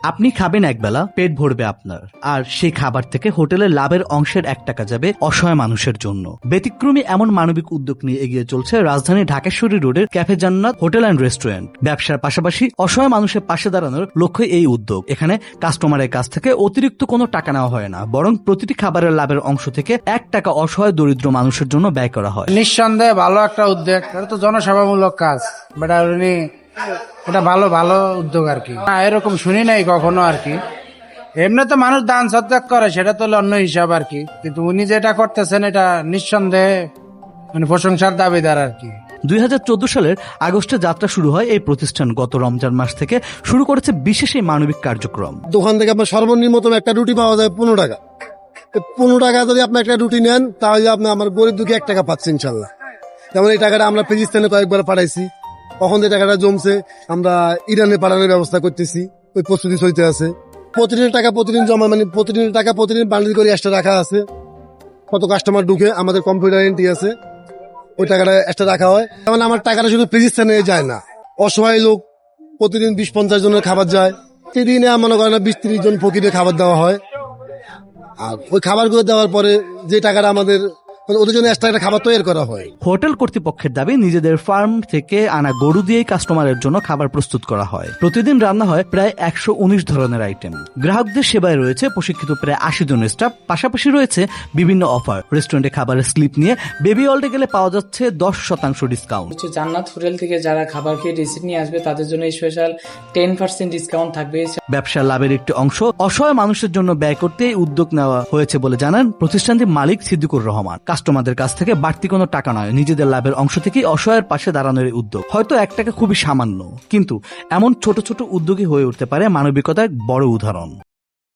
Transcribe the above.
আপনি খাবেন একবেলা, পেট ভরবে আপনার, আর সেই খাবার থেকে হোটেলের লাভের অংশের 1 টাকা যাবে অসহায় মানুষের জন্য। ব্যতিক্রমী এমন মানবিক উদ্যোগ নিয়ে এগিয়ে চলছে রাজধানী ঢাকেশ্বরী রোডের ক্যাফে জান্নাত হোটেল অ্যান্ড রেস্টুরেন্ট। ব্যবসার পাশাপাশি অসহায় মানুষের পাশে দাঁড়ানোর লক্ষ্যে এই উদ্যোগ। এখানে কাস্টমারের কাছ থেকে অতিরিক্ত কোনো টাকা নেওয়া হয় না, বরং প্রতিটি খাবারের লাভের অংশ থেকে 1 টাকা অসহায় দরিদ্র মানুষের জন্য ব্যয় করা হয়। নিঃসন্দেহে ভালো একটা উদ্যোগ, এটা তো জনসেবামূলক কাজ, বাট এটা ভালো উদ্যোগ আর কি। এরকম শুনি নাই কখনো আর কি। এমনি তো মানুষ দান সৎকার করে, সেটা তো অন্য হিসাব আর কি, কিন্তু উনি যেটা করতেছেন এটা নিঃসন্দেহে প্রশংসার দাবিদার আর কি। 2014 সালের আগস্টে যাত্রা শুরু হয় এই প্রতিষ্ঠান। গত রমজান মাস থেকে শুরু করেছে বিশেষ এই মানবিক কার্যক্রম। দোকান থেকে আপনার সর্বনিম্নতম একটা রুটি পাওয়া যায় 15 টাকা। 15 টাকা যদি আপনি একটা রুটি নেন, তাহলে আপনি আমার গরিব দুঃখী 1 টাকা পাচ্ছেন ইনশাল্লাহ। যেমন এই টাকাটা আমরা পাকিস্তানে কয়েকবার পাঠাইছি, কখন যে টাকাটা জমছে আমরা ইরানে পাঠানোর ব্যবস্থা করতেছি, ওই প্রস্তুতি চলতে আছে। প্রতিদিন টাকা প্রতিদিন জমা, মানে প্রতিদিন টাকা প্রতিদিন বান্ডিল করে এক্সট্রা রাখা আছে। কত কাস্টমার ঢুকে আমাদের কম্পিউটার এন্ট্রি আছে, ওই টাকাটা এক্সট্রা রাখা হয়। যেমন আমার টাকাটা শুধু পাকিস্তানে যায় না, অসহায় লোক প্রতিদিন 20-50 জনের খাবার যায়। সেদিনে মনে করেন 20-30 জন ফকিরের খাবার দেওয়া হয়। আর ওই খাবারগুলো দেওয়ার পরে যে টাকাটা আমাদের ওদের জন্য এক্সট্রা একটা খাবার তৈরি করা হয়। হোটেল কর্তৃপক্ষের দাবি, নিজেদের ফার্ম থেকে আনা গরু দিয়েই কাস্টমারের জন্য খাবার প্রস্তুত করা হয়। প্রতিদিন রান্না হয় প্রায় 119 ধরনের আইটেম। গ্রাহকদের সেবায় রয়েছে প্রশিক্ষিত প্রায় 80 জন স্টাফ। পাশাপাশি রয়েছে বিভিন্ন অফার। রেস্টুরেন্টে খাবারের স্লিপ নিয়ে বেবি ওয়ার্ল্ডে গেলে পাওয়া যাচ্ছে 10% ডিসকাউন্ট। জান্নাত হোটেল থেকে যারা খাবার খেয়ে রিসিপ্ট নিয়ে আসবে তাদের জন্য স্পেশাল 10% ডিসকাউন্ট থাকবে। ব্যবসার লাভের একটি অংশ অসহায় মানুষের জন্য ব্যয় করতে উদ্যোগ নেওয়া হয়েছে বলে জানান প্রতিষ্ঠানটির মালিক সিদ্দিকুর রহমান। কাস্টমারদের কাছ থেকে বাড়তি কোনো টাকা নয়, নিজেদের লাভের অংশ থেকেই অসহায়ের পাশে দাঁড়ানোর উদ্যোগ। হয়তো 1 টাকা খুবই সামান্য, কিন্তু এমন ছোট ছোট উদ্যোগই হয়ে উঠতে পারে মানবিকতার বড় উদাহরণ।